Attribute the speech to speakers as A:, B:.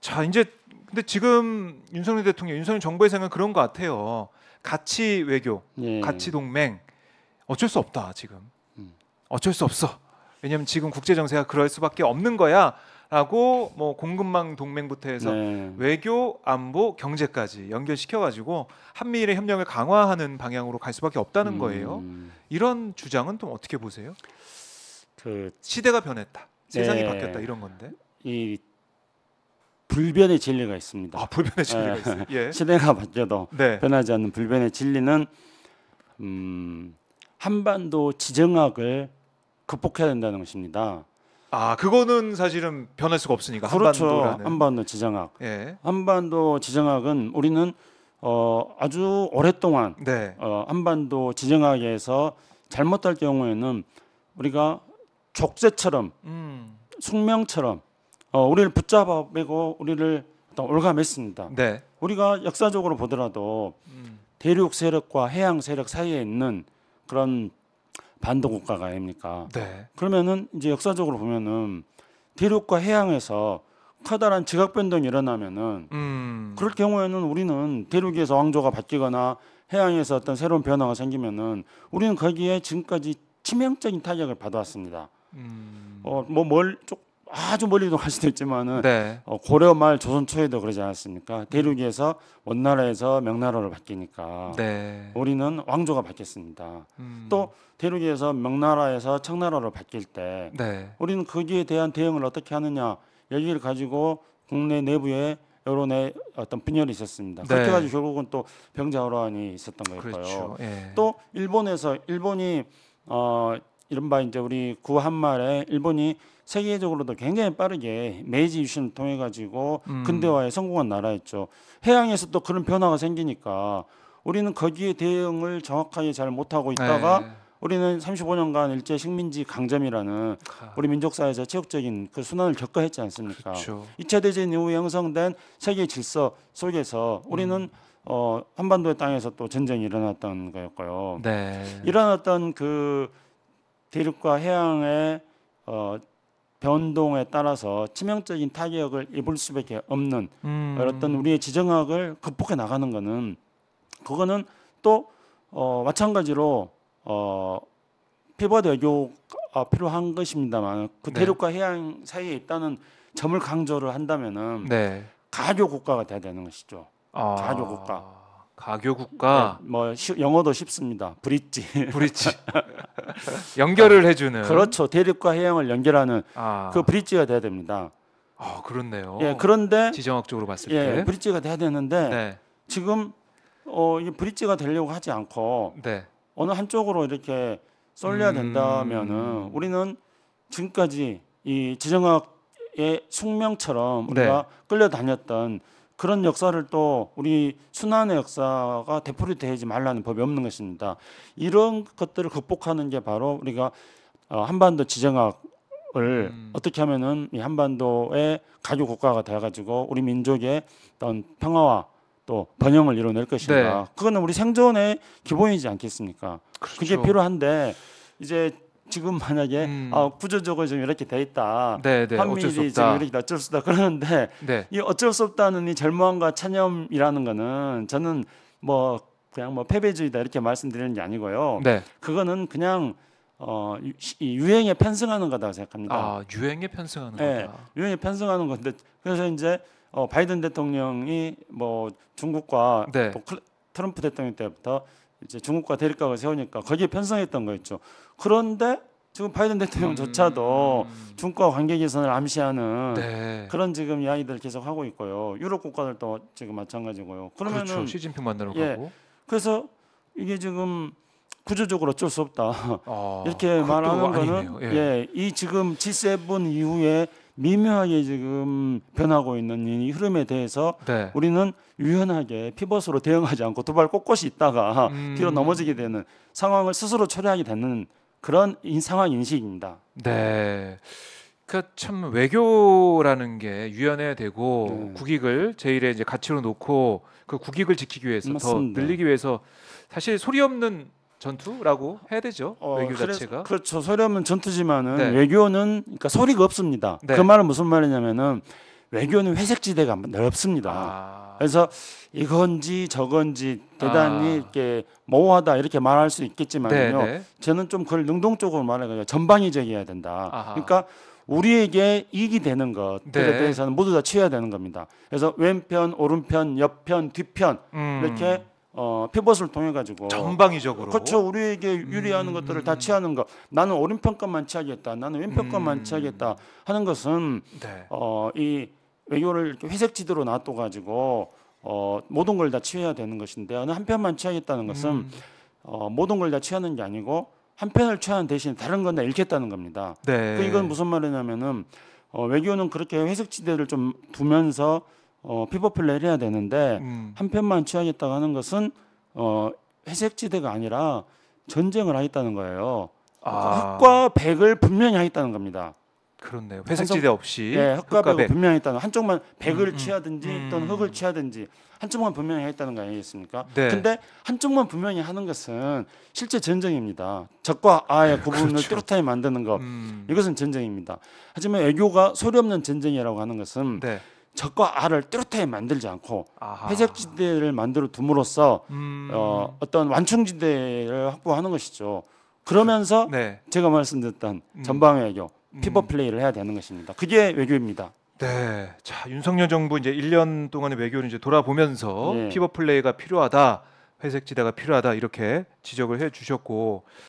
A: 자, 이제 근데 지금 윤석열 대통령, 윤석열 정부의 생각은 그런 것 같아요. 가치 외교,
B: 예.
A: 가치 동맹 어쩔 수 없다 지금. 어쩔 수 없어. 왜냐하면 지금 국제 정세가 그럴 수밖에 없는 거야라고 뭐 공급망 동맹부터 해서
B: 네.
A: 외교, 안보, 경제까지 연결시켜가지고 한미일의 협력을 강화하는 방향으로 갈 수밖에 없다는 거예요. 이런 주장은 또 어떻게 보세요?
B: 그
A: 시대가 변했다, 세상이
B: 네.
A: 바뀌었다 이런 건데.
B: 이 불변의 진리가 있습니다.
A: 아, 불변의 진리가 있어요. 예.
B: 시대가 바뀌어도
A: 네.
B: 변하지 않는 불변의 진리는 한반도 지정학을 극복해야 된다는 것입니다.
A: 아, 그거는 사실은 변할 수가 없으니까.
B: 그렇죠.
A: 한반도라는.
B: 한반도 지정학.
A: 예.
B: 한반도 지정학은 우리는 아주 오랫동안
A: 네.
B: 한반도 지정학에서 잘못할 경우에는 우리가 족쇄처럼 숙명처럼 우리를 붙잡아 매고 우리를 올가맸습니다.
A: 네.
B: 우리가 역사적으로 보더라도 대륙 세력과 해양 세력 사이에 있는 그런 반도 국가가 아닙니까?
A: 네.
B: 그러면은 이제 역사적으로 보면은 대륙과 해양에서 커다란 지각 변동이 일어나면은 그럴 경우에는 우리는 대륙에서 왕조가 바뀌거나 해양에서 어떤 새로운 변화가 생기면은 우리는 거기에 지금까지 치명적인 타격을 받아왔습니다. 아주 멀리도 갈 수도 있지만은
A: 네.
B: 고려 말 조선 초에도 그러지 않았습니까? 대륙에서 원나라에서 명나라로 바뀌니까
A: 네.
B: 우리는 왕조가 바뀌었습니다. 또 대륙에서 명나라에서 청나라로 바뀔 때
A: 네.
B: 우리는 거기에 대한 대응을 어떻게 하느냐 여기를 가지고 국내 내부에 여론의 어떤 분열이 있었습니다.
A: 네.
B: 그렇게 가지고 결국은 또 병자호란이 있었던 거였고요.
A: 그렇죠. 예.
B: 또 일본이 이른바 이제 우리 구한말에 일본이 세계적으로도 굉장히 빠르게 메이지 유신을 통해 가지고 근대화에 성공한 나라였죠. 해양에서 또 그런 변화가 생기니까 우리는 거기에 대응을 정확하게 잘 못하고 있다가
A: 네.
B: 우리는 35년간 일제 식민지 강점이라는 우리 민족사회에서 체육적인 그 순환을 겪어야 했지 않습니까?
A: 그렇죠.
B: 2차 대전 이후에 형성된 세계 질서 속에서 우리는 한반도의 땅에서 또 전쟁이 일어났던 거였고요.
A: 네.
B: 이런 어떤 그 대륙과 해양의 변동에 따라서 치명적인 타격을 입을 수밖에 없는 어떤 우리의 지정학을 극복해 나가는 거는 그거는 또 마찬가지로 피벗 외교가 필요한 것입니다만 그
A: 네.
B: 대륙과 해양 사이에 있다는 점을 강조를 한다면은
A: 네.
B: 가교 국가가 돼야 되는 것이죠. 가교 국가.
A: 가교 국가.
B: 네, 뭐 영어도 쉽습니다. 브릿지.
A: 브릿지. 연결을 해주는.
B: 그렇죠. 대륙과 해양을 연결하는 그 브릿지가 돼야 됩니다.
A: 그렇네요.
B: 예, 그런데
A: 지정학적으로 봤을
B: 예,
A: 때.
B: 브릿지가 돼야 되는데
A: 네.
B: 지금 이 브릿지가 되려고 하지 않고
A: 네.
B: 어느 한쪽으로 이렇게 쏠려야 된다면은 우리는 지금까지 이 지정학의 숙명처럼 우리가 끌려다녔던 그런 역사를 또 우리 순환의 역사가 되풀이되지 말라는 법이 없는 것입니다. 이런 것들을 극복하는 게 바로 우리가 한반도 지정학을 어떻게 하면은 이 한반도의 가교 국가가 되어가지고 우리 민족의 어떤 평화와 또 번영을 이뤄낼 것인가.
A: 네.
B: 그거는 우리 생존의 기본이지 않겠습니까?
A: 그렇죠.
B: 그게 필요한데 이제 지금 만약에 구조적으로 좀 이렇게 돼 있다.
A: 네, 네.
B: 한미일이 지금 이렇게 어쩔 수 없다 그러는데
A: 네.
B: 이 어쩔 수 없다는 이 절망과 차념이라는 거는 저는 뭐 그냥 뭐 패배주의다 이렇게 말씀드리는 게 아니고요.
A: 네.
B: 그거는 그냥 이 유행에 편승하는 거다고 생각합니다.
A: 유행에 편승하는
B: 네,
A: 거다.
B: 유행에 편승하는 건데 그래서 이제 바이든 대통령이 뭐 중국과
A: 네.
B: 또 트럼프 대통령 때부터 이제 중국과 대립각을 세우니까 거기에 편성했던 거였죠. 그런데 지금 바이든 대통령조차도 중국과 관계 개선을 암시하는
A: 네.
B: 그런 지금 이야기들을 계속 하고 있고요. 유럽 국가들도 지금 마찬가지고요. 그러면은
A: 그렇죠. 시진핑 만나러
B: 예,
A: 가고.
B: 그래서 이게 지금 구조적으로 어쩔 수 없다 이렇게
A: 그것도
B: 말하는
A: 아니네요.
B: 거는 이 지금 G7 이후에 미묘하게 지금 변하고 있는 이 흐름에 대해서
A: 네.
B: 우리는 유연하게 피벗으로 대응하지 않고 두 발 꼿꼿이 있다가 뒤로 넘어지게 되는 상황을 스스로 처리하게 되는 그런 상황 인식입니다.
A: 네. 그러니까 참 외교라는 게 유연해야 되고 국익을 제일의 이제 가치로 놓고 그 국익을 지키기 위해서
B: 맞습니다.
A: 더 늘리기 위해서 사실 소리 없는 전투라고 해야 되죠. 외교 자체가.
B: 그렇죠. 소리 없는 전투지만은
A: 네.
B: 외교는 그러니까 소리가 없습니다.
A: 네.
B: 그 말은 무슨 말이냐면은 외교는 회색지대가 넓습니다.
A: 아,
B: 그래서 이건지 저건지 대단히 이렇게 모호하다 이렇게 말할 수 있겠지만요.
A: 네.
B: 저는 좀 그걸 능동적으로 말해가지고 전방위적이어야 된다.
A: 아하.
B: 그러니까 우리에게 이익이 되는 것들에
A: 네.
B: 대해서는 모두 다 취해야 되는 겁니다. 그래서 왼편, 오른편, 옆편, 뒤편 이렇게 피벗을 통해 가지고
A: 전방위적으로.
B: 그렇죠. 우리에게 유리하는 것들을 다 취하는 것. 나는 오른편 것만 취하겠다. 나는 왼편 것만 취하겠다 하는 것은
A: 네.
B: 이 외교를 이렇게 회색지대로 놔둬 가지고 모든 걸 다 취해야 되는 것인데 어느 한 편만 취하겠다는 것은 모든 걸 다 취하는 게 아니고 한 편을 취하는 대신 다른 건 다 잃겠다는 겁니다.
A: 네.
B: 그 이건 무슨 말이냐면은 외교는 그렇게 회색지대를 좀 두면서 피벗 플레이를 해야 되는데 한 편만 취하겠다고 하는 것은 회색지대가 아니라 전쟁을 하겠다는 거예요. 흑과 백을 분명히 하겠다는 겁니다.
A: 그렇네요. 회색지대 없이.
B: 네, 흑과 백을
A: 백.
B: 분명히 했다는 한쪽만 백을 취하든지 또는 흑을 취하든지 한쪽만 분명히 했다는 거 아니겠습니까?
A: 네.
B: 근데 한쪽만 분명히 하는 것은 실제 전쟁입니다. 적과 아의 구분을
A: 그렇죠.
B: 뚜렷하게 만드는 것 이것은 전쟁입니다. 하지만 외교가 소리 없는 전쟁이라고 하는 것은
A: 네.
B: 적과 아를 뚜렷하게 만들지 않고
A: 아하.
B: 회색지대를 만들어 둠으로써 어떤 완충지대를 확보하는 것이죠. 그러면서
A: 네.
B: 제가 말씀드렸던 전방 외교, 피벗 플레이를 해야 되는 것입니다. 그게 외교입니다.
A: 네. 자, 윤석열 정부 이제 1년 동안의 외교를 이제 돌아보면서
B: 네.
A: 피벗 플레이가 필요하다. 회색지대가 필요하다 이렇게 지적을 해 주셨고